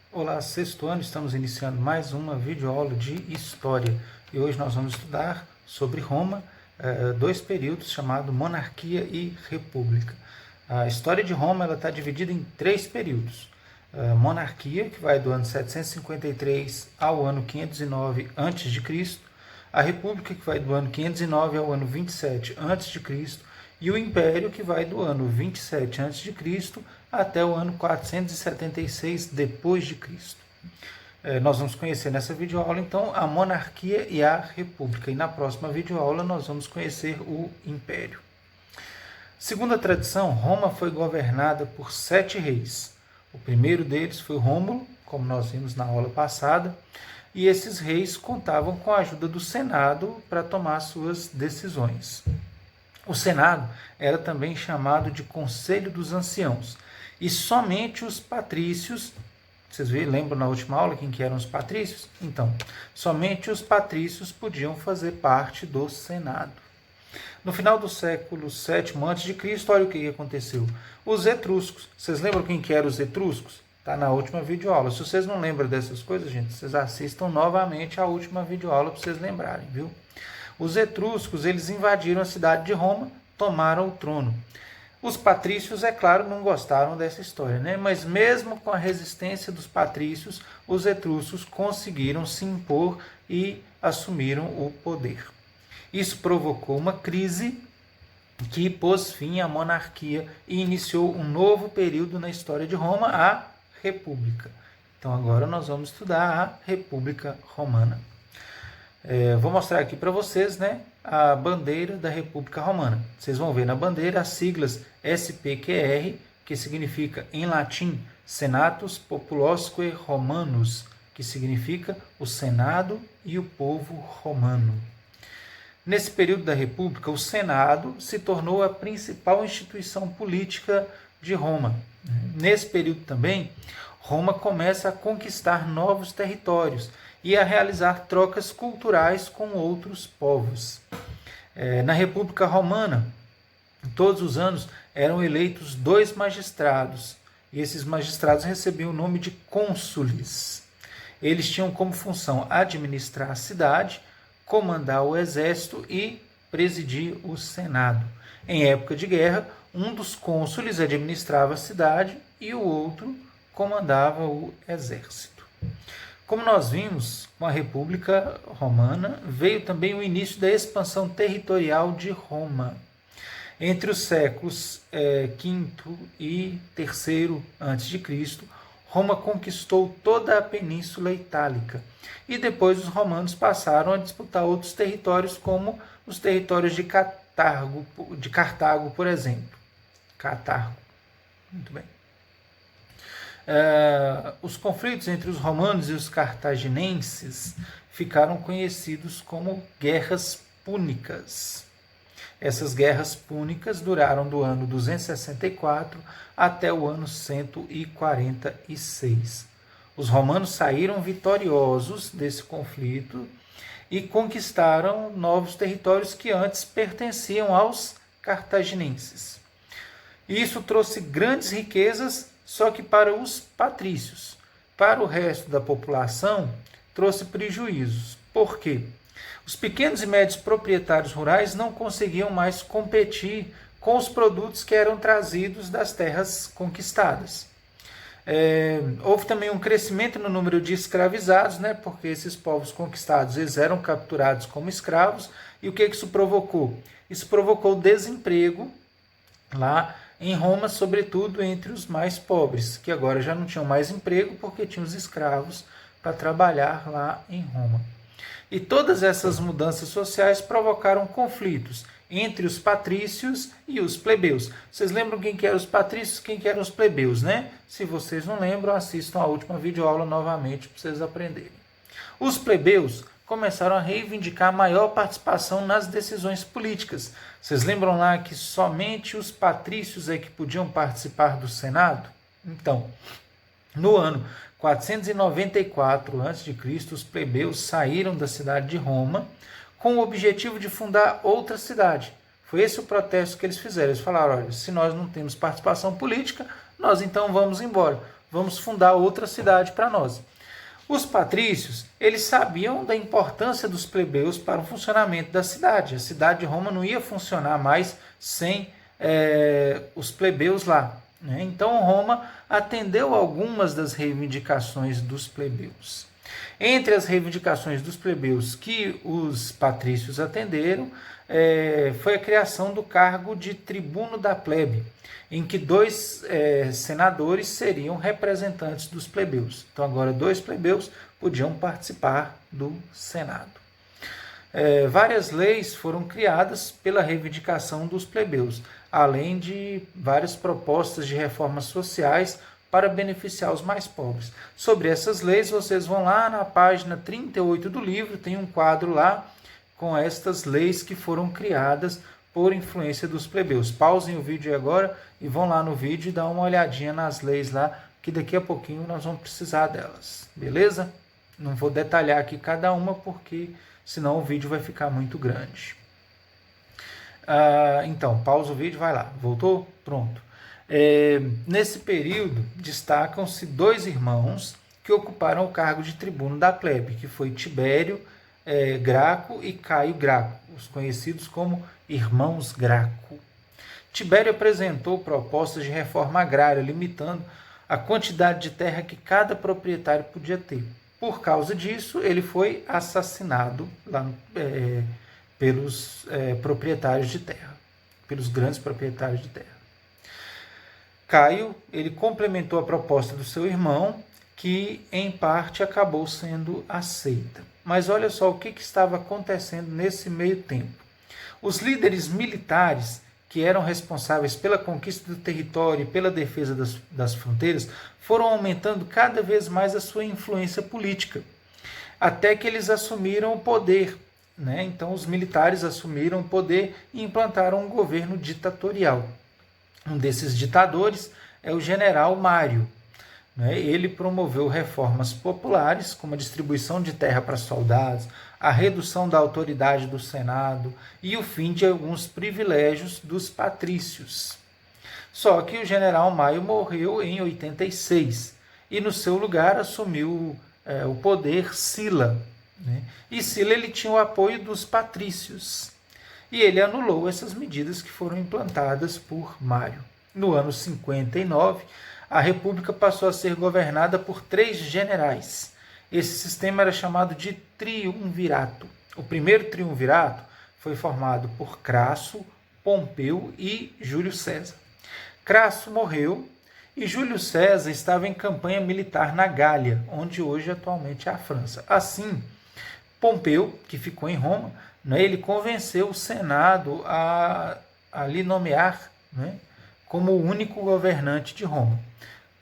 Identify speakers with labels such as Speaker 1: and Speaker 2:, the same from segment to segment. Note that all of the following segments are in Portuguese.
Speaker 1: Olá, sexto ano, estamos iniciando mais uma videoaula de História e hoje nós vamos estudar sobre Roma, dois períodos chamados Monarquia e República. A história de Roma está dividida em três períodos. Monarquia, que vai do ano 753 ao ano 509 a.C., a República, que vai do ano 509 ao ano 27 a.C., e o Império, que vai do ano 27 a.C. até o ano 476 depois de Cristo. Nós vamos conhecer nessa videoaula, então, a monarquia e a república. E na próxima videoaula nós vamos conhecer o Império. Segundo a tradição, Roma foi governada por 7 reis. O primeiro deles foi Rômulo, como nós vimos na aula passada, e esses reis contavam com a ajuda do Senado para tomar suas decisões. O Senado era também chamado de Conselho dos Anciãos, e somente os patrícios, vocês lembram na última aula quem que eram os patrícios? Então, somente os patrícios podiam fazer parte do Senado. No final do século VII a.C., olha o que aconteceu. Os etruscos, vocês lembram quem que eram os etruscos? Está na última videoaula. Se vocês não lembram dessas coisas, gente, vocês assistam novamente a última videoaula para vocês lembrarem, viu? Os etruscos, eles invadiram a cidade de Roma, tomaram o trono. Os patrícios, é claro, não gostaram dessa história, né? Mas mesmo com a resistência dos patrícios, os etruscos conseguiram se impor e assumiram o poder. Isso provocou uma crise que pôs fim à monarquia e iniciou um novo período na história de Roma, a República. Então agora nós vamos estudar a República Romana. Vou mostrar aqui para vocês, né, a bandeira da República Romana. Vocês vão ver na bandeira as siglas SPQR, que significa em latim Senatus Populosque Romanus, que significa o Senado e o povo romano. Nesse período da República, o Senado se tornou a principal instituição política de Roma. Nesse período também, Roma começa a conquistar novos territórios e a realizar trocas culturais com outros povos. Na República Romana, todos os anos eram eleitos 2 magistrados, e esses magistrados recebiam o nome de cônsules. Eles tinham como função administrar a cidade, comandar o exército e presidir o Senado. Em época de guerra, um dos cônsules administrava a cidade e o outro comandava o exército. Como nós vimos, com a República Romana, veio também o início da expansão territorial de Roma. Entre os séculos V e III a.C., Roma conquistou toda a Península Itálica. E depois os romanos passaram a disputar outros territórios, como os territórios de Cartago, por exemplo. Cartago. Muito bem. Os conflitos entre os romanos e os cartaginenses ficaram conhecidos como guerras púnicas. Essas guerras púnicas duraram do ano 264 até o ano 146. Os romanos saíram vitoriosos desse conflito e conquistaram novos territórios que antes pertenciam aos cartaginenses. Isso trouxe grandes riquezas, só que para os patrícios. Para o resto da população, trouxe prejuízos. Por quê? Os pequenos e médios proprietários rurais não conseguiam mais competir com os produtos que eram trazidos das terras conquistadas. Houve também um crescimento no número de escravizados, né, porque esses povos conquistados eles eram capturados como escravos. E o que isso provocou? Isso provocou desemprego lá em Roma, sobretudo entre os mais pobres, que agora já não tinham mais emprego porque tinham os escravos para trabalhar lá em Roma. E todas essas mudanças sociais provocaram conflitos entre os patrícios e os plebeus. Vocês lembram quem que eram os patrícios e quem que eram os plebeus, né? Se vocês não lembram, assistam a última videoaula novamente para vocês aprenderem. Os plebeus começaram a reivindicar maior participação nas decisões políticas. Vocês lembram lá que somente os patrícios é que podiam participar do Senado? Então, no ano 494 a.C., os plebeus saíram da cidade de Roma com o objetivo de fundar outra cidade. Foi esse o protesto que eles fizeram. Eles falaram, olha, se nós não temos participação política, nós então vamos embora. vamos fundar outra cidade para nós. Os patrícios, eles sabiam da importância dos plebeus para o funcionamento da cidade. A cidade de Roma não ia funcionar mais sem os plebeus lá, né? Então Roma atendeu algumas das reivindicações dos plebeus. Entre as reivindicações dos plebeus que os patrícios atenderam, foi a criação do cargo de tribuno da plebe, em que 2 senadores seriam representantes dos plebeus. Então agora 2 plebeus podiam participar do Senado. Várias leis foram criadas pela reivindicação dos plebeus, além de várias propostas de reformas sociais para beneficiar os mais pobres. Sobre essas leis, vocês vão lá na página 38 do livro, tem um quadro lá com estas leis que foram criadas por influência dos plebeus. Pausem o vídeo agora e vão lá no vídeo e dá uma olhadinha nas leis lá, que daqui a pouquinho nós vamos precisar delas, beleza? Não vou detalhar aqui cada uma, porque senão o vídeo vai ficar muito grande. Então, pausa o vídeo, vai lá. Voltou? Pronto. Nesse período, destacam-se 2 irmãos que ocuparam o cargo de tribuno da plebe, que foi Tibério Graco e Caio Graco, os conhecidos como irmãos Graco. Tibério apresentou propostas de reforma agrária, limitando a quantidade de terra que cada proprietário podia ter. Por causa disso, ele foi assassinado lá, pelos proprietários de terra, pelos grandes proprietários de terra. Caio, ele complementou a proposta do seu irmão, que em parte acabou sendo aceita. Mas olha só o que estava acontecendo nesse meio tempo. Os líderes militares, que eram responsáveis pela conquista do território e pela defesa das fronteiras, foram aumentando cada vez mais a sua influência política, até que eles assumiram o poder, né? Então os militares assumiram o poder e implantaram um governo ditatorial. Um desses ditadores é o general Mário. Ele promoveu reformas populares, como a distribuição de terra para soldados, a redução da autoridade do Senado e o fim de alguns privilégios dos patrícios. Só que o general Mário morreu em 86 e no seu lugar assumiu o poder Sila. E Sila ele tinha o apoio dos patrícios e ele anulou essas medidas que foram implantadas por Mário. No ano 59, a República passou a ser governada por 3 generais. Esse sistema era chamado de triunvirato. O primeiro triunvirato foi formado por Crasso, Pompeu e Júlio César. Crasso morreu e Júlio César estava em campanha militar na Gália, onde hoje atualmente é a França. Assim, Pompeu, que ficou em Roma, ele convenceu o Senado a lhe nomear como o único governante de Roma.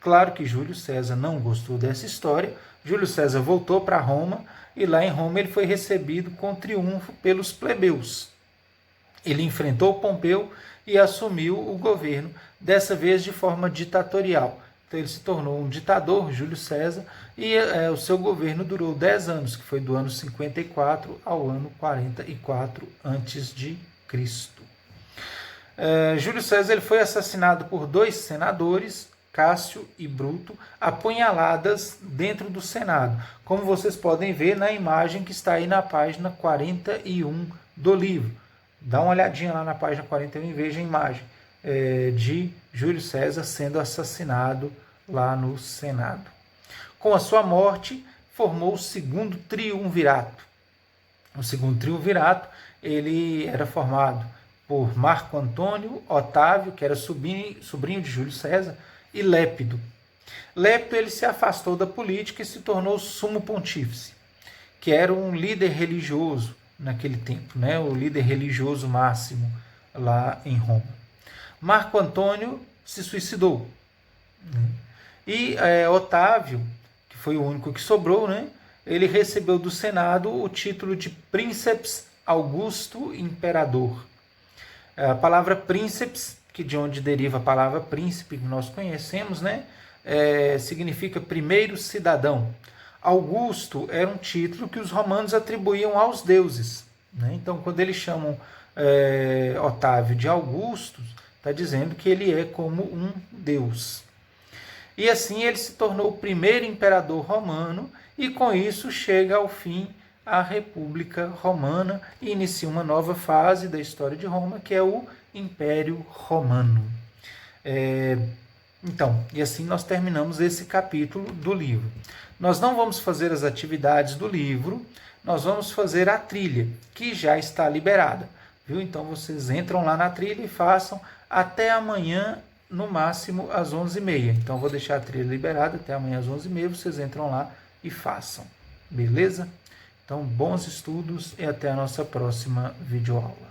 Speaker 1: Claro que Júlio César não gostou dessa história. Júlio César voltou para Roma e lá em Roma ele foi recebido com triunfo pelos plebeus. Ele enfrentou Pompeu e assumiu o governo, dessa vez de forma ditatorial. Então ele se tornou um ditador, Júlio César, e o seu governo durou 10 anos, que foi do ano 54 ao ano 44 a.C. Júlio César ele foi assassinado por 2 senadores, Cássio e Bruto, apunhaladas dentro do Senado, como vocês podem ver na imagem que está aí na página 41 do livro. Dá uma olhadinha lá na página 41 e veja a imagem de Júlio César sendo assassinado lá no Senado. Com a sua morte, formou o segundo triunvirato. O segundo triunvirato ele era formado por Marco Antônio, Otávio, que era sobrinho de Júlio César, e Lépido. Lépido ele se afastou da política e se tornou sumo pontífice, que era um líder religioso naquele tempo, o líder religioso máximo lá em Roma. Marco Antônio se suicidou. E Otávio, que foi o único que sobrou, ele recebeu do Senado o título de Princeps Augusto Imperador. A palavra princeps, que de onde deriva a palavra príncipe que nós conhecemos, significa primeiro cidadão. Augusto era um título que os romanos atribuíam aos deuses. Então, quando eles chamam Otávio de Augusto, está dizendo que ele é como um deus. E assim ele se tornou o primeiro imperador romano e com isso chega ao fim a República Romana e inicia uma nova fase da história de Roma, que é o Império Romano. Então, e assim nós terminamos esse capítulo do livro. Nós não vamos fazer as atividades do livro, nós vamos fazer a trilha, que já está liberada. Viu? Então vocês entram lá na trilha e façam até amanhã, no máximo às 11h30. Então vou deixar a trilha liberada até amanhã às 11h30, vocês entram lá e façam. Beleza? Então bons estudos e até a nossa próxima videoaula.